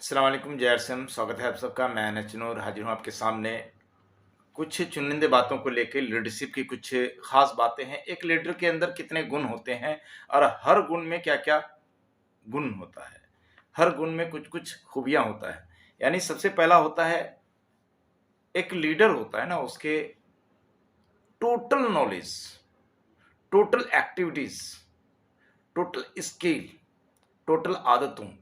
अस्सलाम वालेकुम, जय सिम। स्वागत है आप सबका। मैं नचनूर हाजिर हूँ आपके सामने कुछ चुनिंदे बातों को लेके। लीडरशिप की कुछ खास बातें हैं। एक लीडर के अंदर कितने गुण होते हैं और हर गुण में क्या क्या गुण होता है, हर गुण में कुछ कुछ खूबियां होता है। यानी सबसे पहला होता है, एक लीडर होता है ना, उसके total knowledge, total activities, total skill, total आदतों,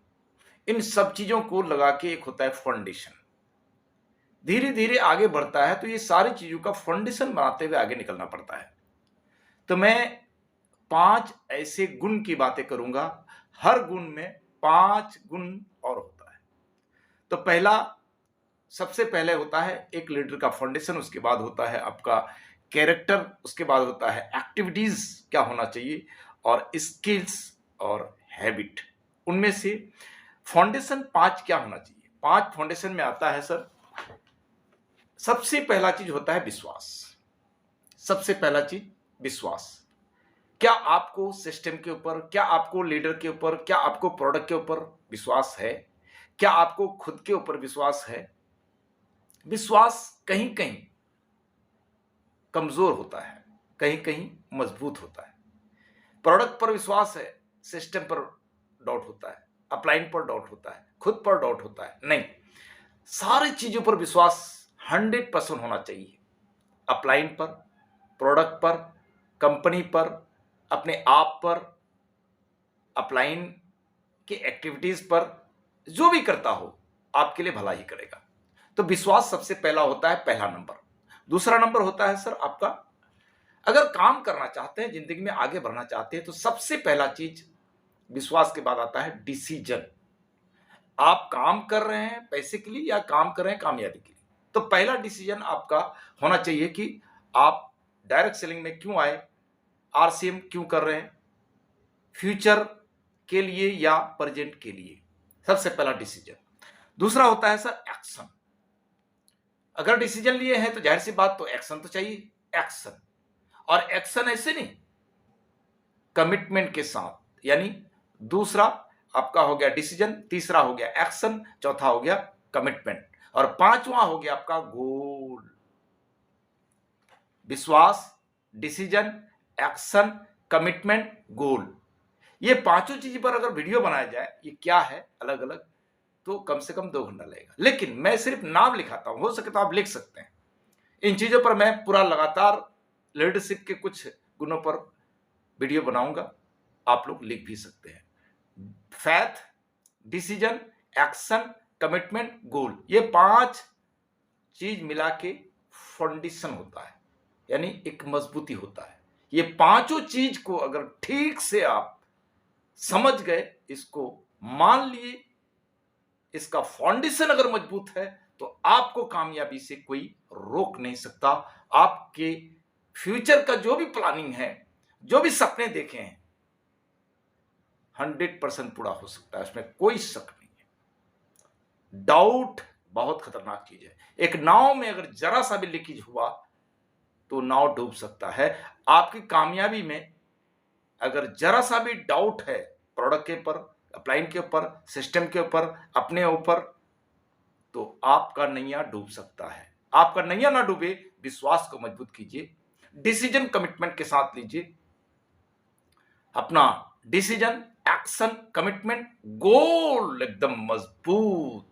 इन सब चीजों को लगा के एक होता है फाउंडेशन। धीरे धीरे आगे बढ़ता है तो ये सारी चीजों का फाउंडेशन बनाते हुए आगे निकलना पड़ता है। तो मैं 5 ऐसे गुण की बातें करूंगा। हर गुण में 5 गुण और होता है। तो पहला, सबसे पहले होता है एक लीडर का फाउंडेशन, उसके बाद होता है आपका कैरेक्टर, उसके बाद होता है एक्टिविटीज क्या होना चाहिए, और स्किल्स और हैबिट। उनमें से फाउंडेशन 5 क्या होना चाहिए? 5 फाउंडेशन में आता है सर, सबसे पहला चीज होता है विश्वास। सबसे पहला चीज विश्वास। क्या आपको सिस्टम के ऊपर, क्या आपको लीडर के ऊपर, क्या आपको प्रोडक्ट के ऊपर विश्वास है? क्या आपको खुद के ऊपर विश्वास है? विश्वास कहीं कहीं कमजोर होता है, कहीं कहीं मजबूत होता है। प्रोडक्ट पर विश्वास है, सिस्टम पर डाउट होता है, अपलाइन पर डाउट होता है, खुद पर डाउट होता है। नहीं, सारी चीजों पर विश्वास 100% होना चाहिए। अपलाइन पर, प्रोडक्ट पर, कंपनी पर, अपने आप पर, अपलाइन की एक्टिविटीज पर, जो भी करता हो आपके लिए भला ही करेगा। तो विश्वास सबसे पहला होता है, पहला नंबर। दूसरा नंबर होता है सर आपका, अगर काम करना चाहते हैं, जिंदगी में आगे बढ़ना चाहते हैं, तो सबसे पहला चीज विश्वास के बाद आता है डिसीजन। आप काम कर रहे हैं पैसे के लिए या काम कर रहे हैं कामयाबी के लिए? तो पहला डिसीजन आपका होना चाहिए कि आप डायरेक्ट सेलिंग में क्यों आए, आरसीएम क्यों कर रहे हैं, फ्यूचर के लिए या प्रेजेंट के लिए। सबसे पहला डिसीजन। दूसरा होता है सर एक्शन। अगर डिसीजन लिए हैं तो जाहिर सी बात, तो एक्शन तो चाहिए। एक्शन, और एक्शन ऐसे नहीं, कमिटमेंट के साथ। यानी दूसरा आपका हो गया डिसीजन, तीसरा हो गया एक्शन, चौथा हो गया कमिटमेंट, और पांचवा हो गया आपका गोल। विश्वास, डिसीजन, एक्शन, कमिटमेंट, गोल। ये पांचों चीज पर अगर वीडियो बनाया जाए, ये क्या है अलग अलग, तो कम से कम 2 घंटा लगेगा। लेकिन मैं सिर्फ नाम लिखाता हूं, हो सके तो आप लिख सकते हैं। इन चीजों पर मैं पूरा लगातार लीडरशिप के कुछ गुणों पर वीडियो बनाऊंगा, आप लोग लिख भी सकते हैं। फैथ, डिसीजन, एक्शन, कमिटमेंट, गोल, ये 5 चीज मिला के फाउंडेशन होता है, यानी एक मजबूती होता है। ये पांचों चीज को अगर ठीक से आप समझ गए, इसको मान लिए, इसका फाउंडेशन अगर मजबूत है, तो आपको कामयाबी से कोई रोक नहीं सकता। आपके फ्यूचर का जो भी प्लानिंग है, जो भी सपने देखे हैं, 100% पूरा हो सकता है, इसमें कोई शक नहीं है। डाउट बहुत खतरनाक चीज है। एक नाव में अगर जरा सा भी लीकेज हुआ तो नाव डूब सकता है। आपकी कामयाबी में अगर जरा सा भी डाउट है, प्रोडक्ट के ऊपर, अपलाइन के ऊपर, सिस्टम के ऊपर, अपने ऊपर, तो आपका नैया डूब सकता है। आपका नैया ना डूबे, विश्वास को मजबूत कीजिए, डिसीजन कमिटमेंट के साथ लीजिए। अपना डिसीजन, एक्शन, कमिटमेंट, गोल एकदम मजबूत